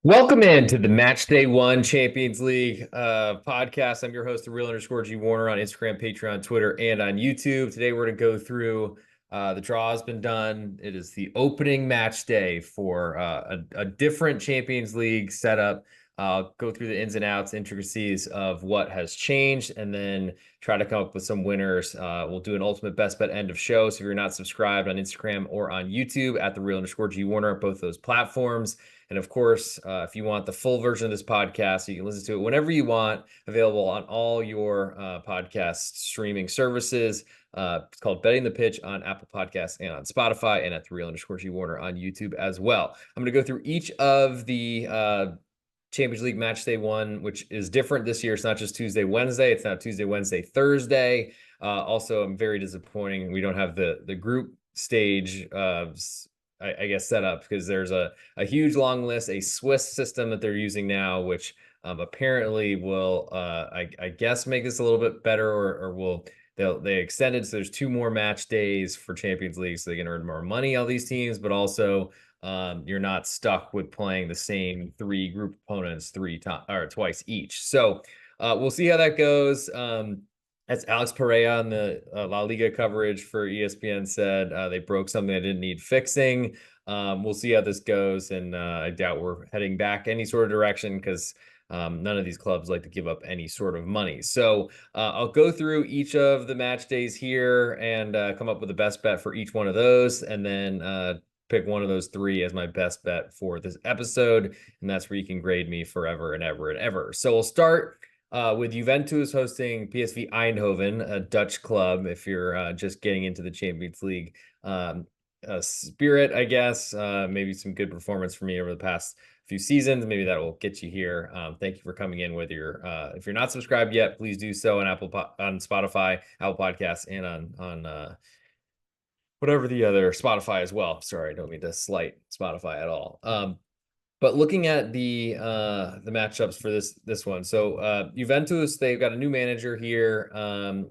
Welcome into the Matchday One Champions League podcast. I'm your host, the real_G Warner on Instagram, Patreon, Twitter, and on YouTube. Today we're going to go through the draw has been done. It is the opening match day for a different Champions League setup. I'll go through the ins and outs, intricacies of what has changed, and then try to come up with some winners. We'll do an ultimate best bet end of show. So if you're not subscribed on Instagram or on YouTube at the real_G Warner, both those platforms. And of course, if you want the full version of this podcast, you can listen to it whenever you want, available on all your podcast streaming services. It's called Betting the Pitch on Apple Podcasts and on Spotify, and at the real_G Warner on YouTube as well. I'm going to go through each of the Champions League Match Day One, which is different this year. It's not just Tuesday, Wednesday. It's now Tuesday, Wednesday, Thursday. Also, I'm very disappointing. We don't have the group stage I guess set up, because there's a huge long list, a Swiss system that they're using now, which apparently will I guess make this a little bit better, or will they extended, so there's 2 more match days for Champions League, so they can earn more money, all these teams, but also you're not stuck with playing the same 3 group opponents 3 times or twice each. So we'll see how that goes. As Alex Pereira on the La Liga coverage for ESPN said, they broke something that didn't need fixing. We'll see how this goes, and I doubt we're heading back any sort of direction, because none of these clubs like to give up any sort of money. So I'll go through each of the match days here and come up with the best bet for each one of those, and then pick one of those 3 as my best bet for this episode. And that's where you can grade me forever and ever and ever. So we'll start with Juventus hosting PSV Eindhoven, a Dutch club, if you're just getting into the Champions League spirit, I guess. Maybe some good performance for me over the past few seasons. Maybe that will get you here. Thank you for coming in. Whether you're if you're not subscribed yet, please do so on on Spotify, Apple Podcasts, and on whatever the other Spotify as well. Sorry, I don't mean to slight Spotify at all. But looking at the matchups for this one, so Juventus, they've got a new manager here,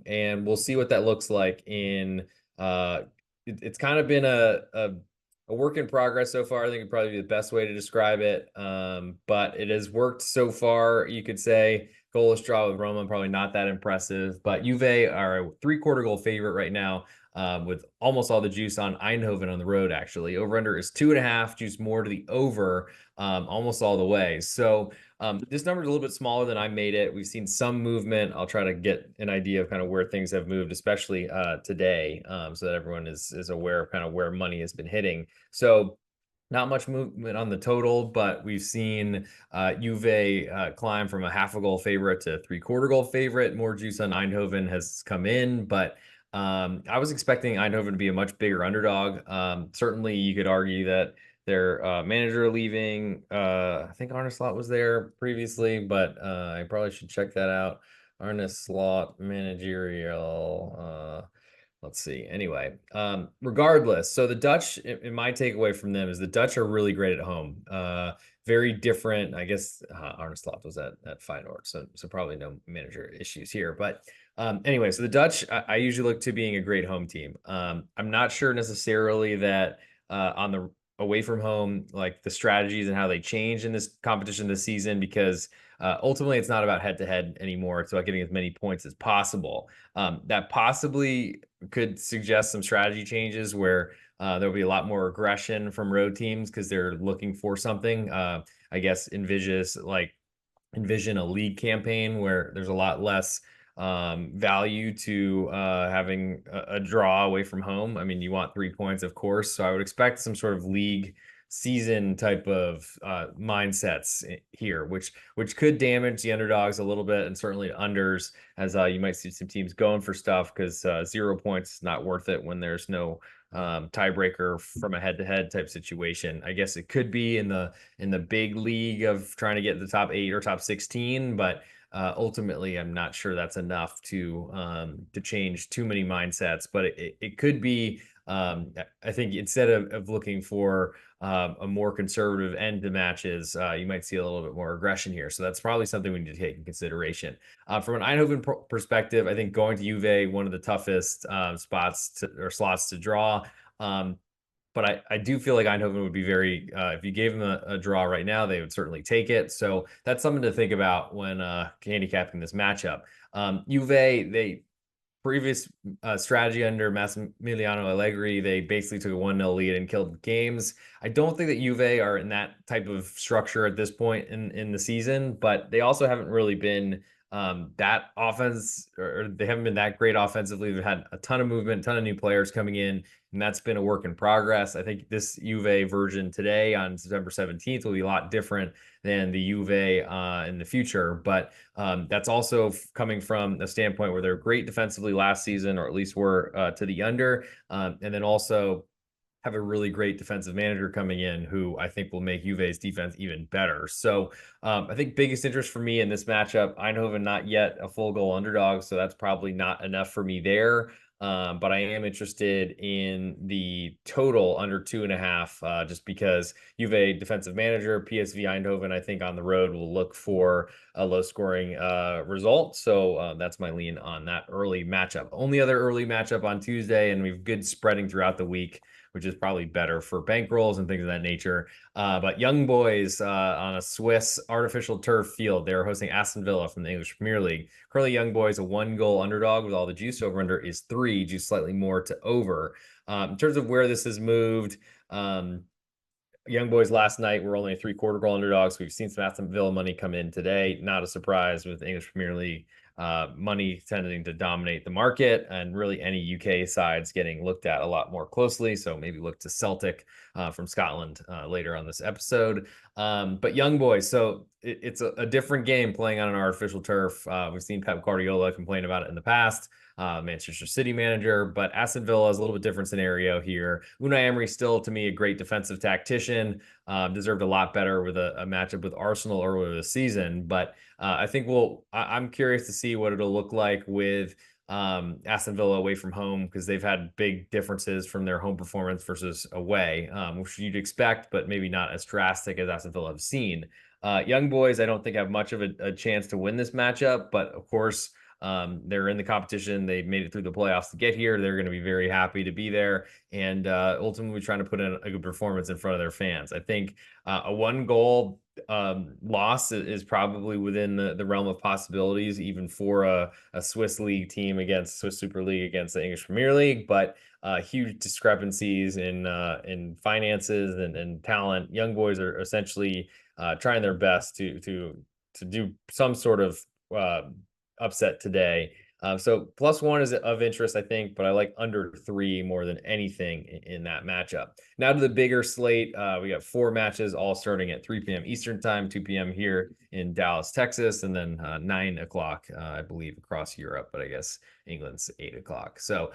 and we'll see what that looks like in it's kind of been a work in progress so far. I think it'd probably be the best way to describe it. But it has worked so far, you could say. Goalless draw with Roma, probably not that impressive, but Juve are a 3/4 goal favorite right now, with almost all the juice on Eindhoven on the road. Actually, over under is 2.5, juice more to the over, almost all the way. So this number is a little bit smaller than I made it. We've seen some movement. I'll try to get an idea of kind of where things have moved, especially today, so that everyone is aware of kind of where money has been hitting. So not much movement on the total, but we've seen Juve climb from a half a goal favorite to 3/4 goal favorite. More juice on Eindhoven has come in, but I was expecting Eindhoven to be a much bigger underdog. Certainly, you could argue that their manager leaving. I think Arne Slot was there previously, but I probably should check that out. Arne Slot managerial. Let's see. Anyway, regardless, so the Dutch, in my takeaway from them, is the Dutch are really great at home. Very different. I guess Arne Slot was at Feyenoord, so probably no manager issues here. But anyway, so the Dutch, I usually look to being a great home team. I'm not sure necessarily that on the away from home, like the strategies and how they change in this competition this season, because ultimately it's not about head to head anymore. It's about getting as many points as possible. That possibly could suggest some strategy changes where there'll be a lot more aggression from road teams because they're looking for something. I guess envision a league campaign where there's a lot less value to having a draw away from home. I mean, you want 3 points, of course. So I would expect some sort of league season type of mindsets here, which could damage the underdogs a little bit, and certainly unders, as you might see some teams going for stuff, because 0 points is not worth it when there's no tiebreaker from a head-to-head type situation. I guess it could be in the big league of trying to get the top 8 or top 16, but ultimately, I'm not sure that's enough to change too many mindsets. But it could be. I think instead of looking for a more conservative end to matches, you might see a little bit more aggression here. So that's probably something we need to take in consideration. From an Eindhoven perspective, I think going to Juve, one of the toughest spots or slots to draw. but I do feel like Eindhoven would be very, if you gave them a draw right now, they would certainly take it. So that's something to think about when handicapping this matchup. Juve, they previous strategy under Massimiliano Allegri, they basically took a 1-0 lead and killed games. I don't think that Juve are in that type of structure at this point in the season, but they also haven't really been that offense, or they haven't been that great offensively. They've had a ton of movement, a ton of new players coming in, and that's been a work in progress. I think this Juve version today on September 17th will be a lot different than the Juve in the future, but that's also coming from a standpoint where they're great defensively last season, or at least were to the under, and then also have a really great defensive manager coming in who I think will make Juve's defense even better. So I think biggest interest for me in this matchup, Eindhoven not yet a full goal underdog, so that's probably not enough for me there. But I am interested in the total under 2.5, just because Juve defensive manager, PSV Eindhoven, I think on the road will look for a low scoring result. So that's my lean on that early matchup. Only other early matchup on Tuesday, and we've good spreading throughout the week, which is probably better for bankrolls and things of that nature. But Young Boys on a Swiss artificial turf field, they're hosting Aston Villa from the English Premier League. Currently, Young Boys a 1-goal underdog with all the juice. Over under is 3, juice slightly more to over. In terms of where this has moved, Young Boys last night were only a 3/4 goal underdogs. We've seen some Aston Villa money come in today. Not a surprise with the English Premier League money tending to dominate the market, and really any UK sides getting looked at a lot more closely. So maybe look to Celtic from Scotland later on this episode. But Young Boys, so it's a different game playing on an artificial turf. We've seen Pep Guardiola complain about it in the past. Manchester City manager, but Aston Villa is a little bit different scenario here. Unai Emery still, to me, a great defensive tactician. Deserved a lot better with a matchup with Arsenal earlier this season, but I think I'm curious to see what it'll look like with Aston Villa away from home, because they've had big differences from their home performance versus away, which you'd expect, but maybe not as drastic as Aston Villa have seen. Young Boys, I don't think have much of a chance to win this matchup, but of course, they're in the competition. They made it through the playoffs to get here. They're going to be very happy to be there, and ultimately trying to put in a good performance in front of their fans. I think a 1-goal loss is probably within the realm of possibilities, even for a Swiss league team against Swiss Super League against the English Premier League. But huge discrepancies in finances and talent. Young Boys are essentially trying their best to do some sort of upset today. So +1 is of interest, I think, but I like under 3 more than anything in that matchup. Now to the bigger slate. We got 4 matches all starting at 3 p.m. Eastern time, 2 p.m. here in Dallas, Texas, and then 9 o'clock, I believe, across Europe, but I guess England's 8 o'clock. So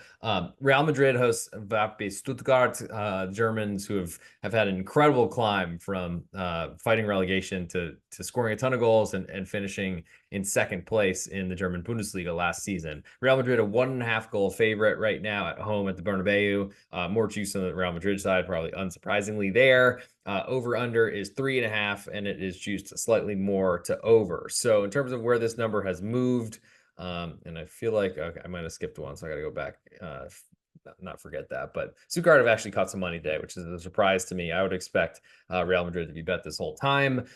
Real Madrid hosts VfB Stuttgart, Germans who have had an incredible climb from fighting relegation to scoring a ton of goals and finishing in second place in the German Bundesliga last season. Real Madrid a 1.5 goal favorite right now at home at the Bernabeu. More juice on the Real Madrid side, probably unsurprisingly there. Over under is 3.5, and it is juiced slightly more to over. So in terms of where this number has moved, and I feel like I might have skipped one, so I got to go back. Not forget that, but Stuttgart have actually caught some money today, which is a surprise to me. I would expect Real Madrid to be bet this whole time.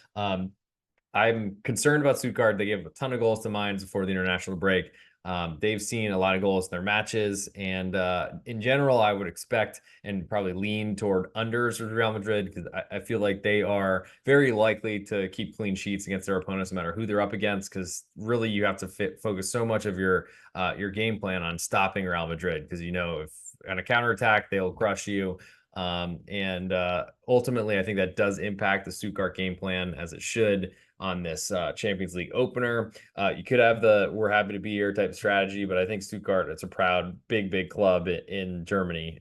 I'm concerned about Stuttgart. They gave a ton of goals to Mainz before the international break. They've seen a lot of goals in their matches, and in general, I would expect and probably lean toward unders with Real Madrid, because I feel like they are very likely to keep clean sheets against their opponents, no matter who they're up against. Because really, you have to focus so much of your game plan on stopping Real Madrid, because if on a counterattack they'll crush you. And ultimately, I think that does impact the Stuttgart game plan, as it should, on this Champions League opener. You could have the "we're happy to be here" type strategy, but I think Stuttgart, it's a proud, big club in Germany,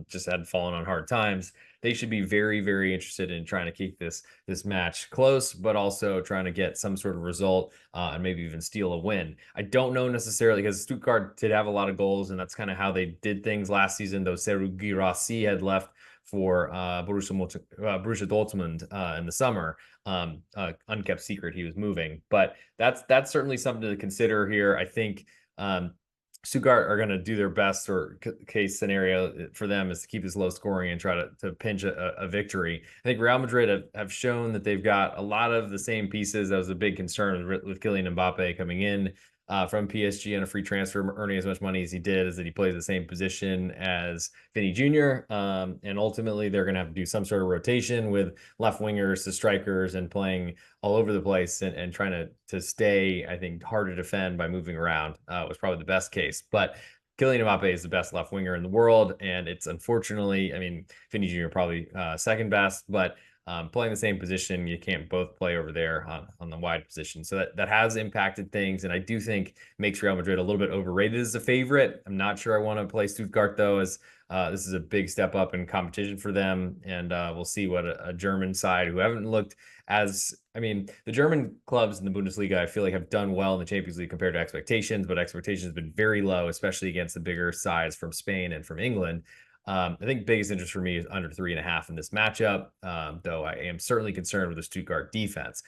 just had fallen on hard times. They should be very, very interested in trying to keep this match close, but also trying to get some sort of result and maybe even steal a win. I don't know necessarily, because Stuttgart did have a lot of goals, and that's kind of how they did things last season, though Serhou Guirassy had left for Borussia Dortmund in the summer. Unkept secret, he was moving, but that's certainly something to consider here. I think Stuttgart are going to do their best, or case scenario for them is to keep this low scoring and try to pinch a victory. I think Real Madrid have shown that they've got a lot of the same pieces. That was a big concern with Kylian Mbappe coming in from PSG on a free transfer, earning as much money as he did, is that he plays the same position as Vinny Jr. And ultimately, they're going to have to do some sort of rotation with left wingers to strikers and playing all over the place and trying to stay, I think, hard to defend by moving around was probably the best case. But Kylian Mbappe is the best left winger in the world, and it's unfortunately, I mean, Vinny Jr. probably second best, but playing the same position, you can't both play over there on the wide position. So that has impacted things, and I do think makes Real Madrid a little bit overrated as a favorite. I'm not sure I want to play Stuttgart though, as this is a big step up in competition for them, and we'll see what a German side who haven't looked as, I mean, the German clubs in the Bundesliga, I feel like have done well in the Champions League compared to expectations, but expectations have been very low, especially against the bigger sides from Spain and from England. I think biggest interest for me is under 3.5 in this matchup, though I am certainly concerned with the Stuttgart defense.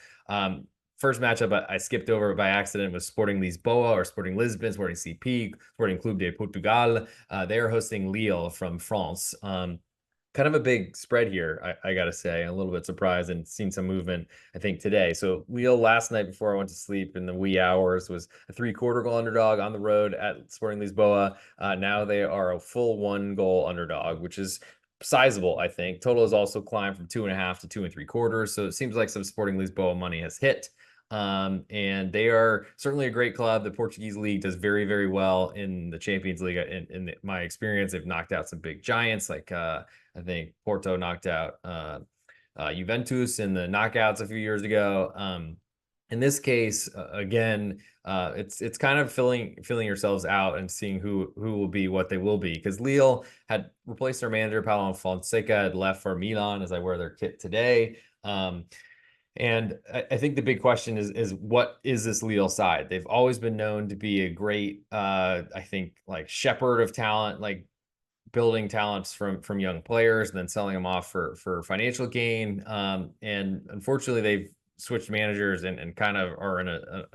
First matchup I skipped over by accident was Sporting Lisboa or Sporting Lisbon, Sporting CP, Sporting Clube de Portugal. They are hosting Lille from France. Kind of a big spread here, I got to say. A little bit surprised and seen some movement, I think, today. So Lille last night before I went to sleep in the wee hours was a 3/4 goal underdog on the road at Sporting Lisboa. Now they are a full 1-goal underdog, which is sizable, I think. Total has also climbed from 2.5 to 2 3/4. So it seems like some Sporting Lisboa money has hit. And they are certainly a great club. The Portuguese league does very, very well in the Champions League. In my experience, they've knocked out some big giants, like I think Porto knocked out Juventus in the knockouts a few years ago. In this case, again, it's kind of filling yourselves out and seeing who will be what they will be, because Lille had replaced their manager. Paulo Fonseca had left for Milan, as I wear their kit today. And I think the big question is what is this Lille side? They've always been known to be a great, I think, like shepherd of talent, like building talents from young players and then selling them off for financial gain. And unfortunately, they've switched managers and kind of are in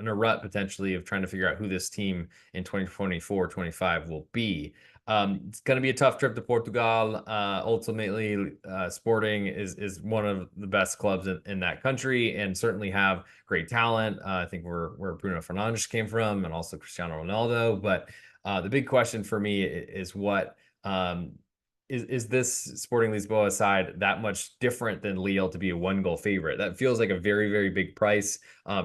a rut potentially of trying to figure out who this team in 2024-25 will be. It's going to be a tough trip to Portugal. Ultimately, Sporting is one of the best clubs in that country and certainly have great talent. I think where Bruno Fernandes came from, and also Cristiano Ronaldo. But the big question for me is what is this Sporting Lisboa side that much different than Lille to be a 1-goal favorite? That feels like a very, very big price.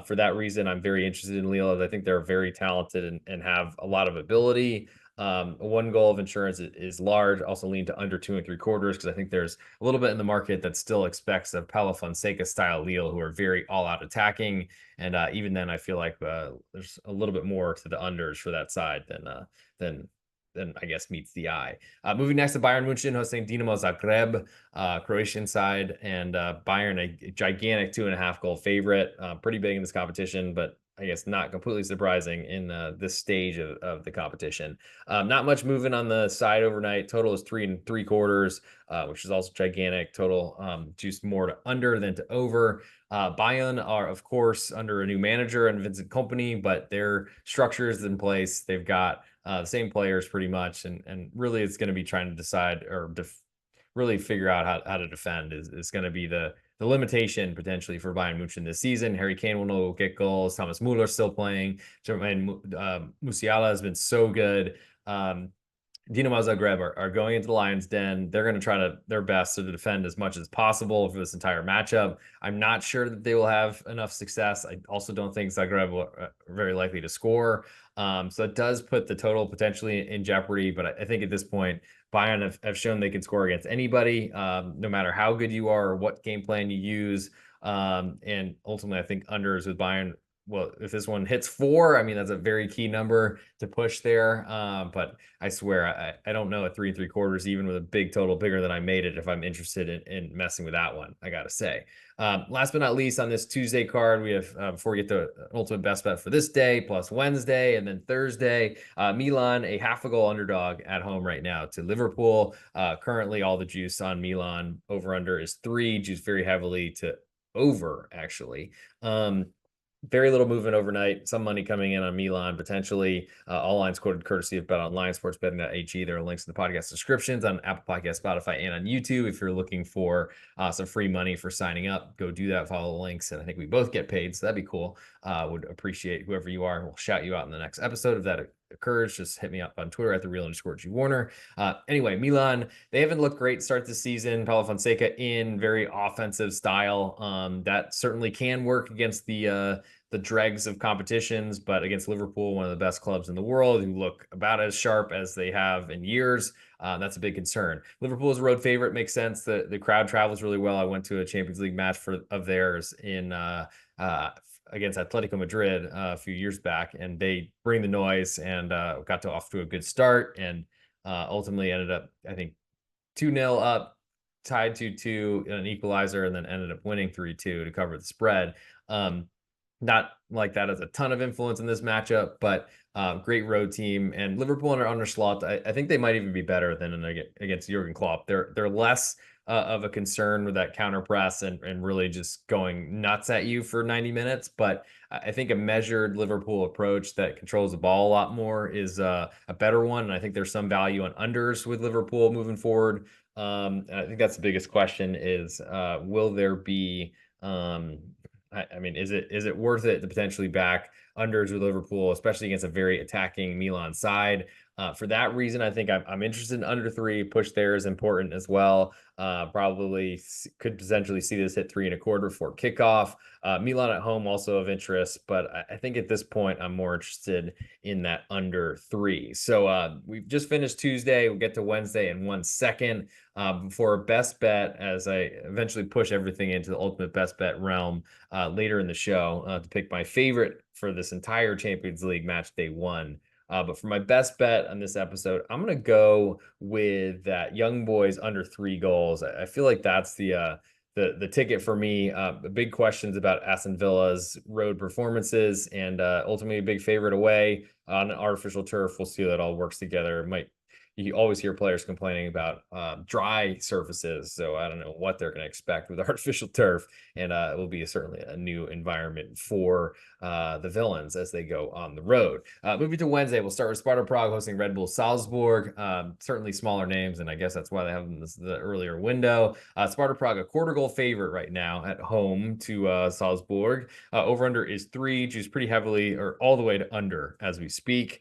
For that reason, I'm very interested in Lille, as I think they're very talented and have a lot of ability. A 1 goal of insurance is large. Also lean to under 2 3/4, because I think there's a little bit in the market that still expects a Paulo Fonseca style Lille, who are very all out attacking. And even then, I feel like there's a little bit more to the unders for that side than I guess meets the eye. Moving next to Bayern München hosting Dinamo Zagreb, Croatian side, and Bayern a gigantic 2.5-goal favorite. Pretty big in this competition, but I guess not completely surprising in this stage of the competition. Not much moving on the side overnight. Total is 3 3/4, which is also gigantic. Total juiced more to under than to over. Bayern are, of course, under a new manager and Vincent Kompany, but their structure is in place. They've got the same players pretty much, and really it's going to be trying to decide or really figure out how to defend is going to be the limitation potentially for Bayern Munich this season. Harry Kane will get goals. Thomas Muller still playing. Jermaine Musiala has been so good. Dinamo Zagreb are going into the Lions' Den. They're going to try their best to defend as much as possible for this entire matchup. I'm not sure that they will have enough success. I also don't think Zagreb are very likely to score. So it does put the total potentially in jeopardy. But I think at this point, Bayern have shown they can score against anybody, no matter how good you are or what game plan you use. And ultimately, I think unders with Bayern, well, if this one hits 4, I mean, that's a very key number to push there. But I swear, I don't know a 3 3/4, even with a big total bigger than I made it, if I'm interested in messing with that one, I got to say. Last but not least, on this Tuesday card, we have, before we get to ultimate best bet for this day, plus Wednesday, and then Thursday, Milan, a 0.5-goal underdog at home right now to Liverpool. Currently, all the juice on Milan over under is 3, juice very heavily to over, actually. very little movement overnight. Some money coming in on Milan potentially. All lines quoted courtesy of Bet Online, SportsBetting.ag. There are links in the podcast descriptions on Apple Podcasts, Spotify, and on YouTube. If you're looking for some free money for signing up, go do that. Follow the links, and I think we both get paid, so that'd be cool. Would appreciate whoever you are. We'll shout you out in the next episode if that occurs. Just hit me up on Twitter at @thereal_G Warner. Anyway, Milan, they haven't looked great to start the season. Paulo Fonseca in very offensive style. That certainly can work against the dregs of competitions, but against Liverpool, one of the best clubs in the world, who look about as sharp as they have in years, that's a big concern. Liverpool is a road favorite, makes sense. The crowd travels really well. I went to a Champions League match of theirs in against Atletico Madrid a few years back, and they bring the noise and got off to a good start, and ultimately ended up, I think, 2-0 up, tied 2-2 in an equalizer, and then ended up winning 3-2 to cover the spread. Not like that has a ton of influence in this matchup, but great road team. And Liverpool under Slot, I think they might even be better than against Jurgen Klopp. They're less of a concern with that counter press and really just going nuts at you for 90 minutes. But I think a measured Liverpool approach that controls the ball a lot more is a better one. And I think there's some value on unders with Liverpool moving forward. And I think that's the biggest question is, will there be I mean, is it worth it to potentially back unders with Liverpool, especially against a very attacking Milan side? For that reason, I think I'm interested in under 3. Push there is important as well. Probably could potentially see this hit 3.25 before kickoff. Milan at home also of interest, but I think at this point I'm more interested in that under 3. So we've just finished Tuesday. We'll get to Wednesday in 1 second. For a best bet, as I eventually push everything into the ultimate best bet realm later in the show to pick my favorite for this entire Champions League match day 1. But for my best bet on this episode, I'm going to go with that Young Boys under 3 goals. I feel like that's the ticket for me. Big questions about Aston Villa's road performances, and ultimately a big favorite away on artificial turf. We'll see how that all works together. You always hear players complaining about dry surfaces, so I don't know what they're going to expect with artificial turf, and it will be certainly a new environment for the Villains as they go on the road. Moving to Wednesday, we'll start with Sparta Prague hosting Red Bull Salzburg. Certainly smaller names, and I guess that's why they have them the earlier window. Sparta Prague, a quarter goal favorite right now at home to Salzburg. Over-under is 3, juiced pretty heavily, or all the way to under as we speak.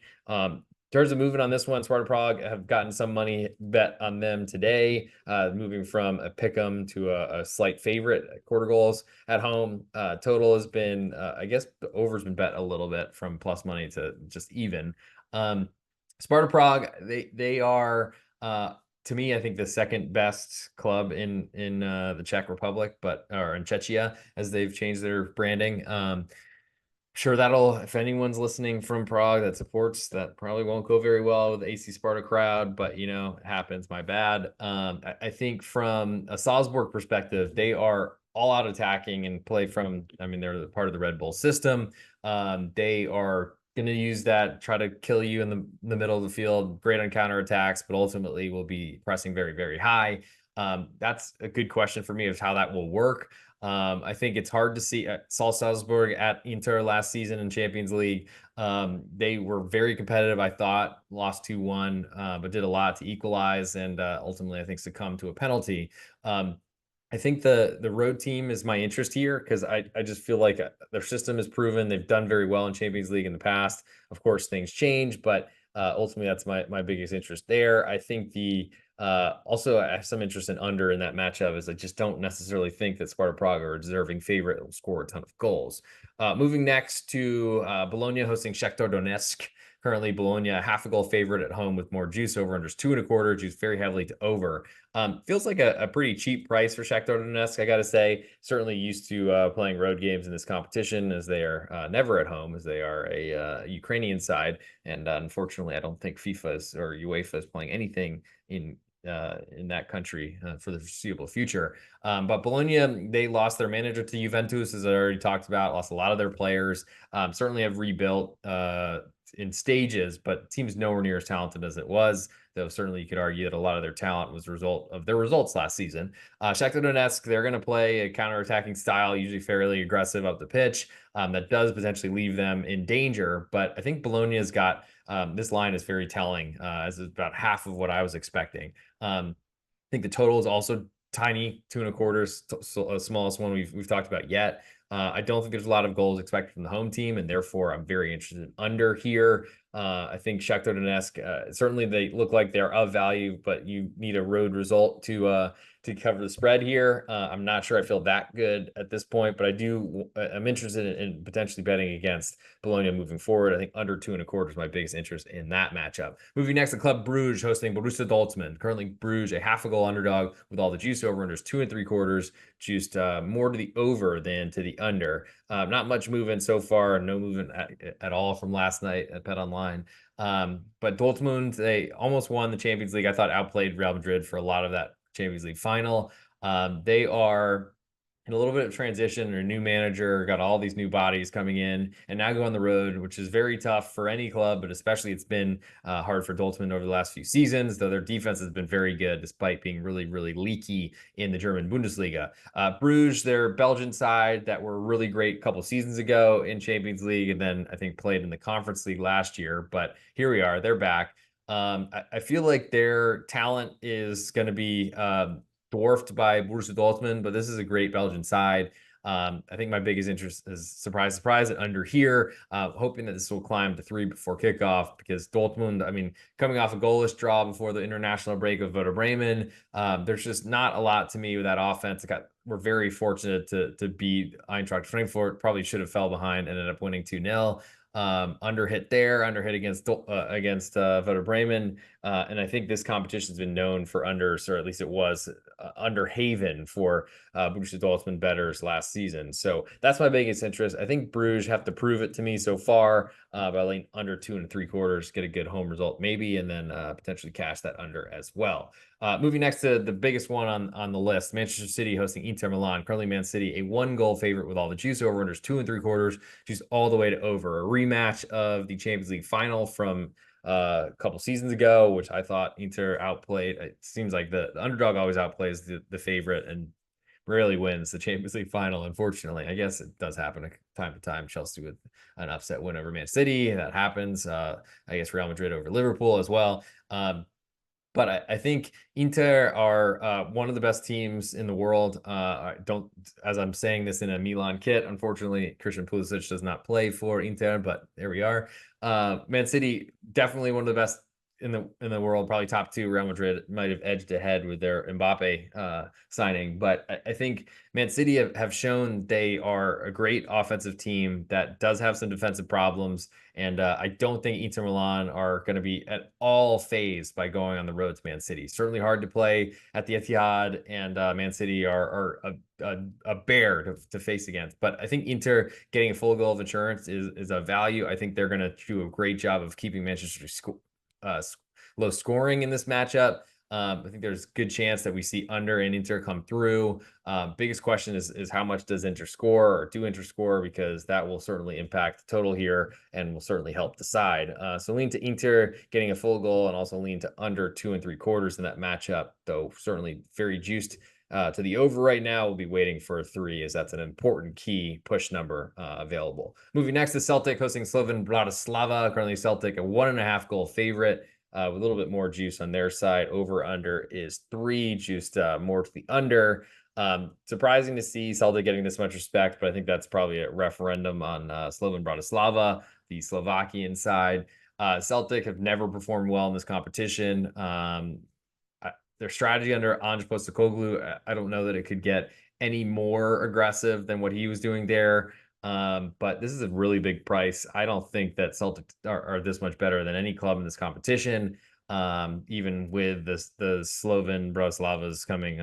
In terms of moving on this one, Sparta Prague have gotten some money bet on them today, moving from a pick'em to a slight favorite at quarter goals at home. Total has been, I guess the over's been bet a little bit from plus money to just even. Sparta Prague, they are, to me, I think the second best club in the Czech Republic, or in Czechia, as they've changed their branding. Sure, if anyone's listening from Prague that supports, that probably won't go very well with the AC Sparta crowd, but it happens, my bad. I think from a Salzburg perspective, they are all out attacking and play they're part of the Red Bull system. They are going to use that, try to kill you in the middle of the field, great on counterattacks, but ultimately will be pressing very, very high. That's a good question for me of how that will work. I think it's hard to see. Saw Salzburg at Inter last season in Champions League. They were very competitive, I thought, lost 2-1, but did a lot to equalize and ultimately, I think, succumbed to a penalty. I think the road team is my interest here because I just feel like their system is proven. They've done very well in Champions League in the past. Of course, things change, but ultimately, that's my biggest interest there. I think also I have some interest in under in that matchup, as I just don't necessarily think that Sparta Prague are a deserving favorite and will score a ton of goals. Moving next to Bologna hosting Shakhtar Donetsk. Currently, Bologna half a goal favorite at home with more juice. Over unders 2.25, juice very heavily to over. Feels like a pretty cheap price for Shakhtar Donetsk, I got to say. Certainly used to playing road games in this competition, as they are never at home, as they are a Ukrainian side. And unfortunately, I don't think FIFA or UEFA is playing anything in in that country for the foreseeable future. But Bologna, they lost their manager to Juventus, as I already talked about, lost a lot of their players, certainly have rebuilt in stages, but the team's nowhere near as talented as it was, though certainly you could argue that a lot of their talent was a result of their results last season. Shakhtar Donetsk, they're going to play a counter-attacking style, usually fairly aggressive up the pitch. That does potentially leave them in danger, but I think Bologna's got this line is very telling, as it's about half of what I was expecting. I think the total is also tiny, 2.25, so smallest one we've talked about yet. I don't think there's a lot of goals expected from the home team, and therefore I'm very interested in under here. I think Shakhtar Donetsk, certainly they look like they're of value, but you need a road result to cover the spread here. I'm not sure I feel that good at this point, but I'm interested in potentially betting against Bologna moving forward. I think under 2.25 is my biggest interest in that matchup. Moving next to Club Bruges hosting Borussia Dortmund. Currently Bruges a half a goal underdog with all the juice over unders 2.75, juiced more to the over than to the under. Not much movement so far, no movement at all from last night at Bet Online. But Dortmund, they almost won the Champions League. I thought outplayed Real Madrid for a lot of that Champions League final. They are in a little bit of transition, or a new manager, got all these new bodies coming in, and now go on the road, which is very tough for any club, but especially it's been hard for Dortmund over the last few seasons, though their defense has been very good despite being really, really leaky in the German Bundesliga. Bruges, their Belgian side that were really great a couple seasons ago in Champions League, and then I think played in the Conference League last year, but here we are, they're back. I feel like their talent is going to be dwarfed by Borussia Dortmund, but this is a great Belgian side. I think my biggest interest is surprise at under here, hoping that this will climb to 3 before kickoff, because Dortmund, I mean, coming off a goalless draw before the international break with Werder Bremen, there's just not a lot to me with that offense. We're very fortunate to beat Eintracht Frankfurt. Probably should have fell behind, ended up winning 2-0. Under hit against Werder Bremen, and I think this competition's been known for unders, or at least it was under haven for Borussia Dortmund bettors last season. So that's my biggest interest. I think Bruges have to prove it to me so far by laying under 2.75, get a good home result maybe, and then potentially cash that under as well. Moving next to the biggest one on the list, Manchester City hosting Inter Milan. Currently Man City a 1-goal favorite with all the juice, over unders 2.75, juice all the way to over. A rematch of the Champions League final from a couple seasons ago, which I thought Inter outplayed. It seems like the underdog always outplays the favorite and rarely wins the Champions League final, unfortunately. I guess it does happen time to time. Chelsea with an upset win over Man City, that happens. I guess Real Madrid over Liverpool as well. But I think Inter are one of the best teams in the world. As I'm saying this in a Milan kit, unfortunately, Christian Pulisic does not play for Inter, but there we are. Man City, definitely one of the best in the world, probably top 2. Real Madrid might have edged ahead with their Mbappe signing, but I think Man City have shown they are a great offensive team that does have some defensive problems, and I don't think Inter Milan are going to be at all phased by going on the road to Man City. Certainly hard to play at the Etihad, and Man City are a bear to face against. But I think Inter getting a full goal of insurance is a value. I think they're going to do a great job of keeping Manchester low scoring in this matchup. I think there's a good chance that we see under and Inter come through. Biggest question is how much does Inter score, or do Inter score, because that will certainly impact the total here and will certainly help decide. So lean to Inter getting a full goal, and also lean to under 2.75 in that matchup, though certainly very juiced to the over right now. We'll be waiting for a 3, as that's an important key push number available. Moving next to Celtic hosting Slovan Bratislava. Currently Celtic a 1.5 goal favorite. With a little bit more juice on their side. Over under is 3, juiced more to the under. Surprising to see Celtic getting this much respect, but I think that's probably a referendum on Slovan Bratislava, the Slovakian side. Celtic have never performed well in this competition. Their strategy under Ange Postecoglou, I don't know that it could get any more aggressive than what he was doing there. But this is a really big price. I don't think that Celtics are this much better than any club in this competition. Even with the Slovan Bratislavas coming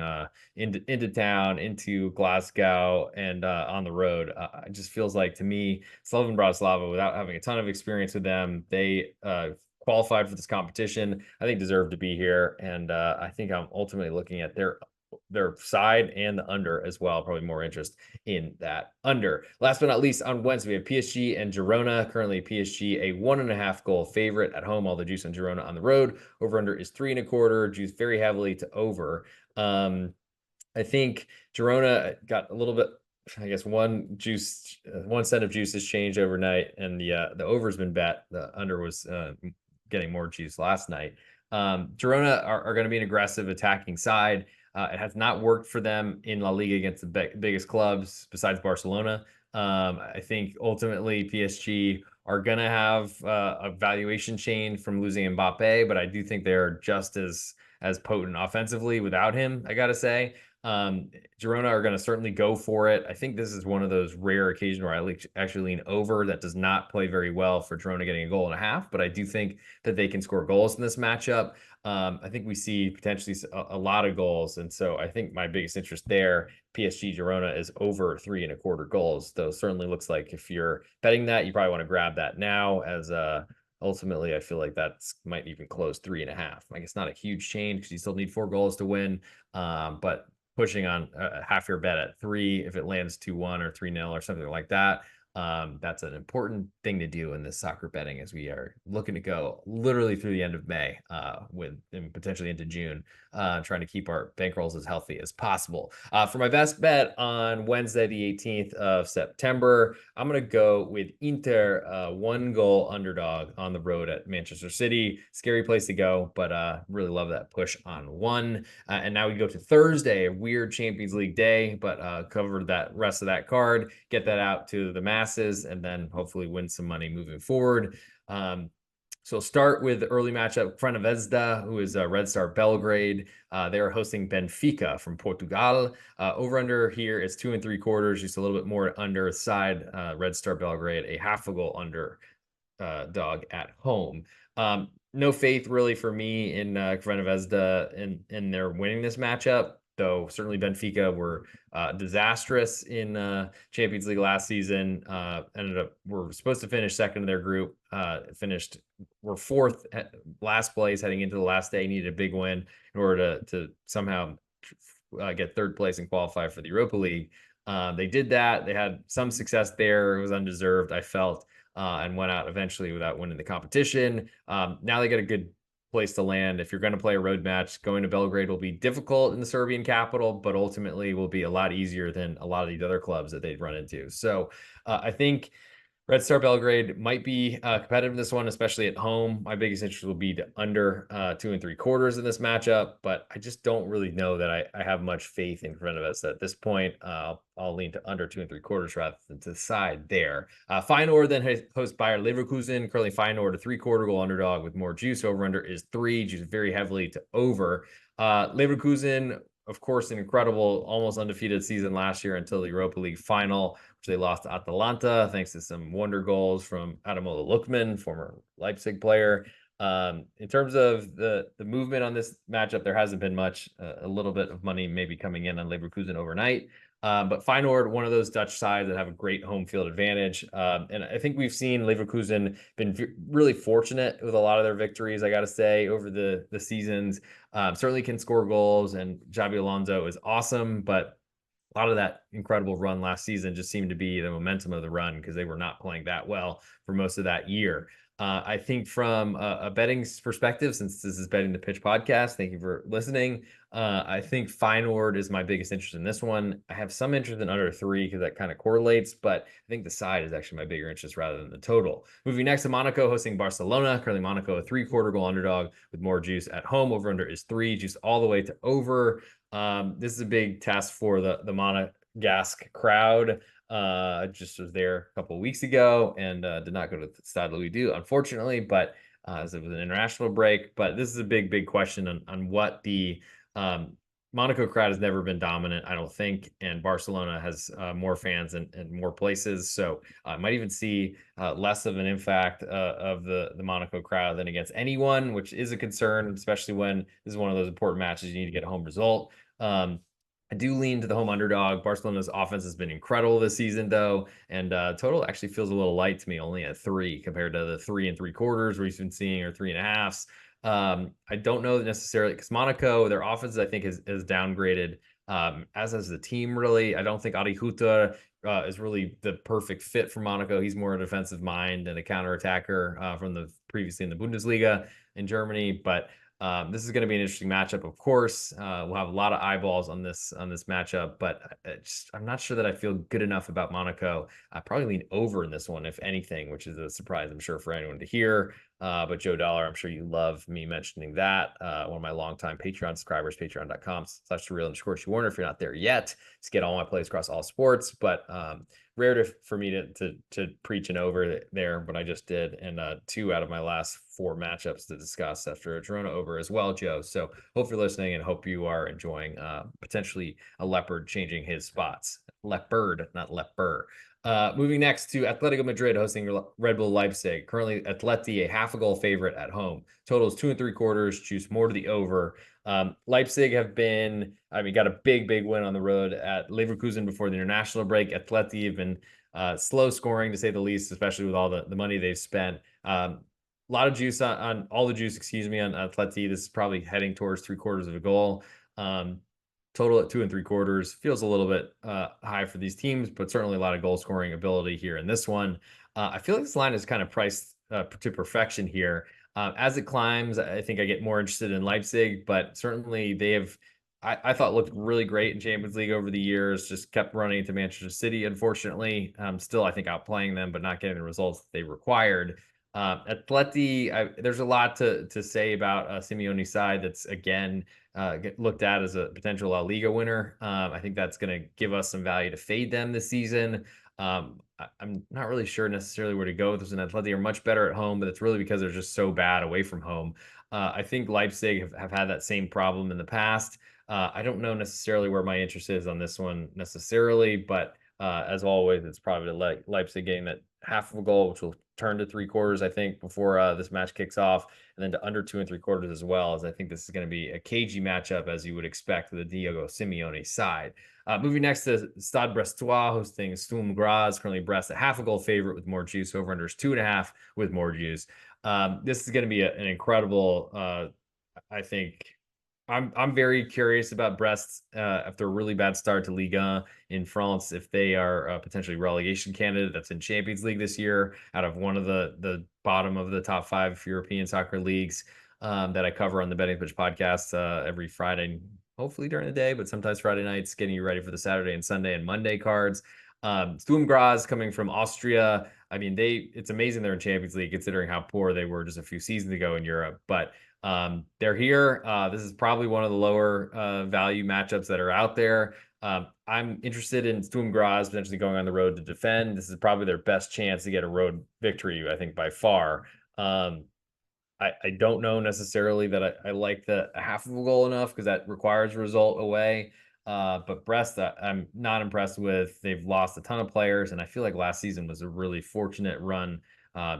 into town, into Glasgow, and on the road. It just feels like, to me, Slovan Bratislava, without having a ton of experience with them, they qualified for this competition, I think deserve to be here. And I think I'm ultimately looking at their side and the under as well. Probably more interest in that under. Last but not least, on Wednesday, we have PSG and Girona. Currently, PSG a 1.5 goal favorite at home. All the juice on Girona on the road. Over under is 3.25. Juice very heavily to over. I think Girona got a little bit, I guess one set of juice has changed overnight, and the over's been bet. The under was getting more juice last night. Girona are going to be an aggressive attacking side. It has not worked for them in La Liga against the biggest clubs besides Barcelona. I think ultimately PSG are going to have a valuation change from losing Mbappe, but I do think they're just as potent offensively without him, I got to say. Girona are going to certainly go for it. I think this is one of those rare occasions where I actually lean over. That does not play very well for Girona getting a goal and a half, but I do think that they can score goals in this matchup. I think we see potentially a lot of goals, and so I think my biggest interest there, PSG Girona, is over 3.25 goals. Though certainly looks like if you're betting that, you probably want to grab that now, as ultimately I feel like that's might even close 3.5. I guess not a huge change because you still need 4 goals to win, but pushing on half your bet at 3 if it lands 2-1 or 3-0 or something like that. That's an important thing to do in this soccer betting, as we are looking to go literally through the end of May, and potentially into June, trying to keep our bankrolls as healthy as possible. For my best bet on Wednesday, the 18th of September, I'm going to go with Inter, 1-goal underdog on the road at Manchester City. Scary place to go, but really love that push on 1. And now we go to Thursday, a weird Champions League day, but cover that rest of that card, get that out to the masses, and then hopefully win some money moving forward. So we'll start with the early matchup, Crvena, who is Red Star Belgrade. They are hosting Benfica from Portugal. Over under here is 2.75, just a little bit more under side. Red Star Belgrade, a half a goal under dog at home. No faith really for me in Crvena in their winning this matchup, though certainly Benfica were disastrous in Champions League last season. Were supposed to finish second in their group, were fourth at last place heading into the last day, needed a big win in order to somehow get third place and qualify for the Europa League. They did that. They had some success there. It was undeserved, I felt. And went out eventually without winning the competition. Now they get a good place to land. If you're going to play a road match, going to Belgrade will be difficult in the Serbian capital, but ultimately will be a lot easier than a lot of these other clubs that they'd run into. So I think Red Star Belgrade might be competitive in this one, especially at home. My biggest interest will be to under 2.75 in this matchup, but I just don't really know that I have much faith in Crvena at this point. I'll lean to under 2.75 rather than to the side there. Feyenoord then hosts Bayer Leverkusen. Currently Feyenoord a 3/4 goal underdog with more juice. Over under is 3, juice very heavily to over. Leverkusen, of course, an incredible, almost undefeated season last year until the Europa League final, which they lost to Atalanta thanks to some wonder goals from Ademola Lookman, former Leipzig player. In terms of the movement on this matchup, there hasn't been much. A little bit of money maybe coming in on Leverkusen overnight. But Feyenoord, one of those Dutch sides that have a great home field advantage. And I think we've seen Leverkusen been really fortunate with a lot of their victories, I got to say, over the seasons. Certainly can score goals, and Xabi Alonso is awesome, but a lot of that incredible run last season just seemed to be the momentum of the run because they were not playing that well for most of that year. I think from a betting perspective, since this is Betting the Pitch podcast, thank you for listening. I think Feyenoord is my biggest interest in this one. I have some interest in under 3 because that kind of correlates, but I think the side is actually my bigger interest rather than the total. Moving next to Monaco hosting Barcelona. Currently Monaco a 3/4 goal underdog with more juice at home. Over under is 3, juice all the way to over. This is a big test for the Monegasque crowd. Just was there a couple of weeks ago and did not go to the Stade Louis II, unfortunately, but as it was an international break. But this is a big question on what the Monaco crowd has never been dominant, I don't think, and Barcelona has more fans and more places, so I might even see less of an impact of the Monaco crowd than against anyone, which is a concern, especially when this is one of those important matches you need to get a home result. I do lean to the home underdog. Barcelona's offense has been incredible this season, though, and total actually feels a little light to me, only at 3 compared to the 3 and 3/4 we've been seeing, or 3.5s. I don't know necessarily because Monaco, their offense, I think, is downgraded, as has the team, really. I don't think Adi Huta is really the perfect fit for Monaco. He's more a defensive mind and a counterattacker from the previously in the Bundesliga in Germany, but this is going to be an interesting matchup, of course. We'll have a lot of eyeballs on this matchup, but I'm not sure that I feel good enough about Monaco. I probably lean over in this one, if anything, which is a surprise, I'm sure, for anyone to hear. But Joe Dollar, I'm sure you love me mentioning that. One of my longtime Patreon subscribers, patreon.com/real_Warner. If you're not there yet, to get all my plays across all sports. But rare for me to preach an over there, but I just did, and 2 out of my last 4 matchups to discuss after a Girona over as well, Joe. So hope you're listening and hope you are enjoying potentially a leopard changing his spots. Leopard, not leper. Moving next to Atletico Madrid hosting Red Bull Leipzig. Currently, Atleti a half a goal favorite at home. Totals 2 and 3/4. Choose more to the over. Leipzig have been, got a big win on the road at Leverkusen before the international break. Atleti have been slow scoring, to say the least, especially with all the money they've spent. A lot of juice on all the juice, excuse me, on Atleti. This is probably heading towards 3/4 of a goal. Total at 2 and 3/4 feels a little bit high for these teams, but certainly a lot of goal scoring ability here in this one. I feel like this line is kind of priced to perfection here. As it climbs, I think I get more interested in Leipzig, but certainly they have, I thought, looked really great in Champions League over the years, just kept running into Manchester City, unfortunately. Still, I think, outplaying them, but not getting the results that they required. Atleti, there's a lot to say about Simeone's side that's, again, looked at as a potential La Liga winner. I think that's going to give us some value to fade them this season. I'm not really sure necessarily where to go with this. And Atleti are much better at home, but it's really because they're just so bad away from home. I think Leipzig have had that same problem in the past. I don't know necessarily where my interest is on this one necessarily, but as always, it's probably Leipzig getting that half of a goal, which will turn to 3/4, I think, before this match kicks off, and then to under 2 and 3/4 as well, as I think this is going to be a cagey matchup, as you would expect, with the Diego Simeone side. Moving next to Stade Brestois hosting Sturm Graz. Currently Brest a half a goal favorite with more juice. Over under is 2.5 with more juice. This is going to be an incredible, I think. I'm very curious about Brest after a really bad start to Liga in France, if they are a potentially relegation candidate that's in Champions League this year, out of one of the bottom of the top 5 European soccer leagues that I cover on the Betting Pitch podcast every Friday, hopefully during the day, but sometimes Friday nights, getting you ready for the Saturday and Sunday and Monday cards. Sturm Graz, coming from Austria. It's amazing they're in Champions League considering how poor they were just a few seasons ago in Europe, but they're here. This is probably one of the lower value matchups that are out there. I'm interested in Sturm Graz potentially going on the road to defend. This is probably their best chance to get a road victory, I think, by far. I don't know necessarily that I like the half of a goal enough, because that requires a result away. But Brest, I'm not impressed with. They've lost a ton of players, and I feel like last season was a really fortunate run.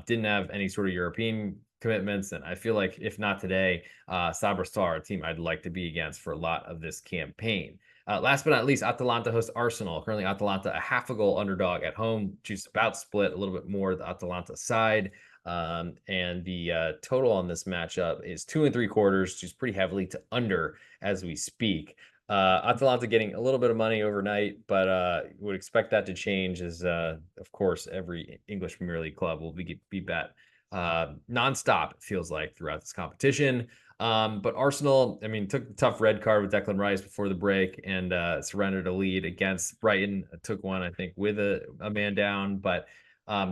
Didn't have any sort of European commitments, and I feel like, if not today, Sabrstar, a team I'd like to be against for a lot of this campaign. Last but not least, Atalanta hosts Arsenal. Currently, Atalanta a half a goal underdog at home. Just about split a little bit more the Atalanta side. And the total on this matchup is 2 and 3/4, just pretty heavily to under as we speak. Atalanta getting a little bit of money overnight, but would expect that to change, as of course every English Premier League club will be bet nonstop, it feels like, throughout this competition. But Arsenal, took the tough red card with Declan Rice before the break, and surrendered a lead against Brighton. Took one, I think, with a man down, but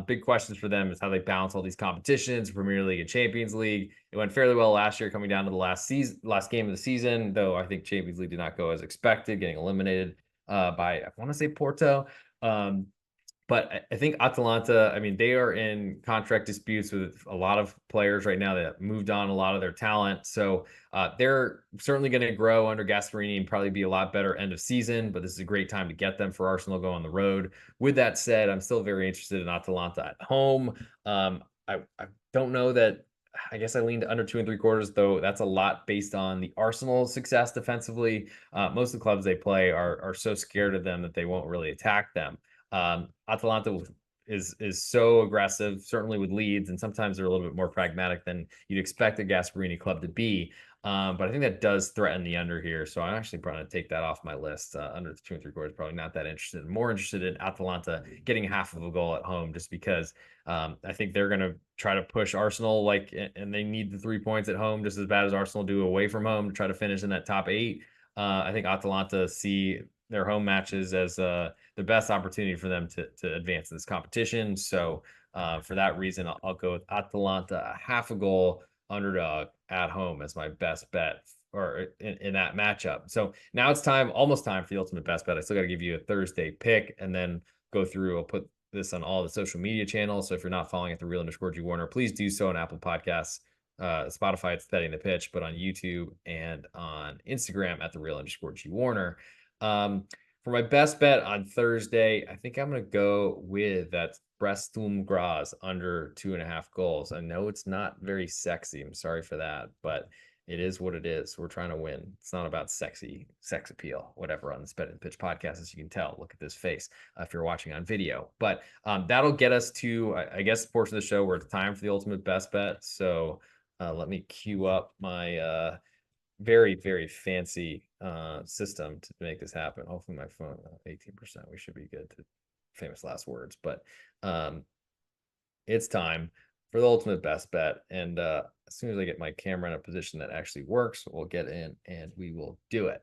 big questions for them is how they balance all these competitions, Premier League and Champions League. It went fairly well last year, coming down to the last game of the season, though I think Champions League did not go as expected, getting eliminated by, I want to say, Porto. But I think Atalanta, they are in contract disputes with a lot of players right now that have moved on a lot of their talent. So they're certainly going to grow under Gasperini and probably be a lot better end of season. But this is a great time to get them for Arsenal go on the road. With that said, I'm still very interested in Atalanta at home. I don't know that I guess I leaned under 2 and 3/4, though that's a lot based on the Arsenal's success defensively. Most of the clubs they play are so scared of them that they won't really attack them. Atalanta is so aggressive, certainly with leads, and sometimes they're a little bit more pragmatic than you'd expect a Gasparini club to be. But I think that does threaten the under here. So I'm actually probably going to take that off my list. Under 2 and 3/4, probably not that interested. More interested in Atalanta getting half of a goal at home, just because I think they're going to try to push Arsenal, and they need the 3 points at home just as bad as Arsenal do away from home to try to finish in that top 8. I think Atalanta see their home matches as the best opportunity for them to advance in this competition. So for that reason, I'll go with Atalanta, a half a goal underdog at home as my best bet or in that matchup. So now it's almost time for the ultimate best bet. I still got to give you a Thursday pick and then go through. I'll put this on all the social media channels. So if you're not following at the real_G Warner, please do so on Apple Podcasts. Spotify, it's Betting the Pitch, but on YouTube and on Instagram at the real_G Warner. For my best bet on Thursday, I think I'm going to go with that Brest-Sturm Graz under 2.5 goals. I know it's not very sexy. I'm sorry for that, but it is what it is. We're trying to win. It's not about sex appeal, whatever on the Betting the Pitch podcast, as you can tell. Look at this face if you're watching on video. But that'll get us to, I guess, the portion of the show where it's time for the ultimate best bet. So let me queue up my very, very fancy system to make this happen. Hopefully my phone, 18%, we should be good to famous last words, but it's time for the ultimate best bet. And as soon as I get my camera in a position that actually works, we'll get in and we will do it.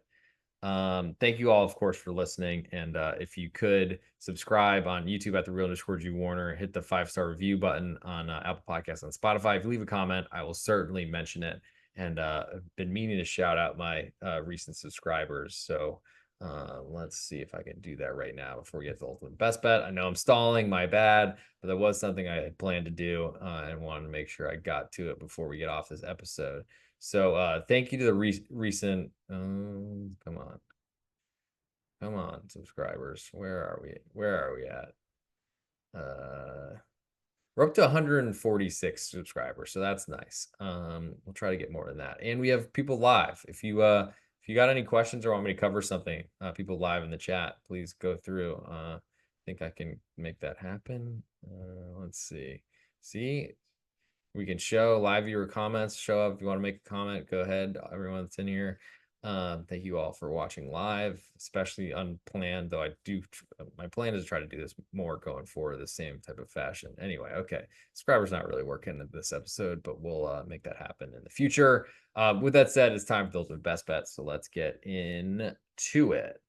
Thank you all, of course, for listening. And if you could subscribe on YouTube at the real_G Warner, hit the 5-star review button on Apple Podcasts and Spotify. If you leave a comment, I will certainly mention it. And I've been meaning to shout out my recent subscribers. So let's see if I can do that right now before we get to the ultimate best bet. I know I'm stalling, my bad, but that was something I had planned to do and wanted to make sure I got to it before we get off this episode. So thank you to the recent, come on, subscribers. Where are we at? We're up to 146 subscribers, so that's nice. We'll try to get more than that. And we have people live. If you got any questions or want me to cover something, people live in the chat, please go through. I think I can make that happen. Let's see. See, we can show live viewer comments. Show up if you want to make a comment. Go ahead, everyone that's in here. Thank you all for watching live, especially unplanned, though my plan is to try to do this more going forward, the same type of fashion. Anyway, okay. Subscribers not really working in this episode, but we'll make that happen in the future. With that said, it's time for the ultimate best bets, so let's get into it.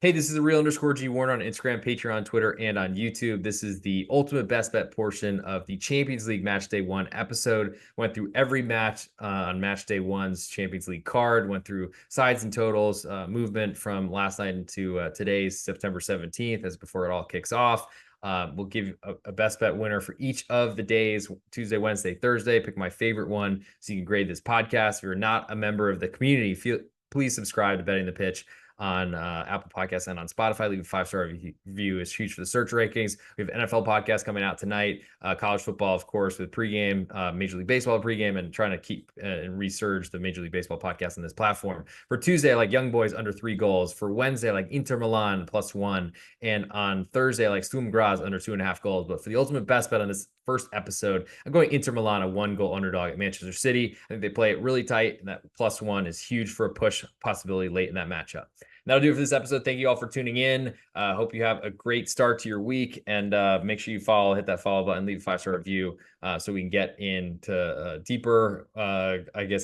Hey, this is the real_G Warner on Instagram, Patreon, Twitter, and on YouTube. This is the ultimate best bet portion of the Champions League Matchday 1 episode. Went through every match on Matchday 1's Champions League card, went through sides and totals, movement from last night into today's September 17th, as before it all kicks off. We'll give a best bet winner for each of the days, Tuesday, Wednesday, Thursday. Pick my favorite one so you can grade this podcast. If you're not a member of the community, please subscribe to Betting the Pitch on Apple Podcasts and on Spotify. Leave a 5-star review. Is huge for the search rankings. We have NFL podcast coming out tonight. College football, of course, with pregame, Major League Baseball pregame, and trying to keep and resurge the Major League Baseball podcast on this platform. For Tuesday, I like Young Boys under 3 goals. For Wednesday, I like Inter Milan +1. And on Thursday, I like Sturm Graz under 2.5 goals. But for the ultimate best bet on this first episode, I'm going Inter Milan, a 1-goal underdog at Manchester City. I think they play it really tight, and that +1 is huge for a push possibility late in that matchup. That'll do it for this episode. Thank you all for tuning in. Hope you have a great start to your week, and make sure you hit that follow button, leave a 5-star review so we can get into a deeper,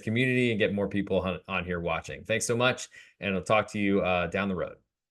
community and get more people on here watching. Thanks so much, and I'll talk to you down the road.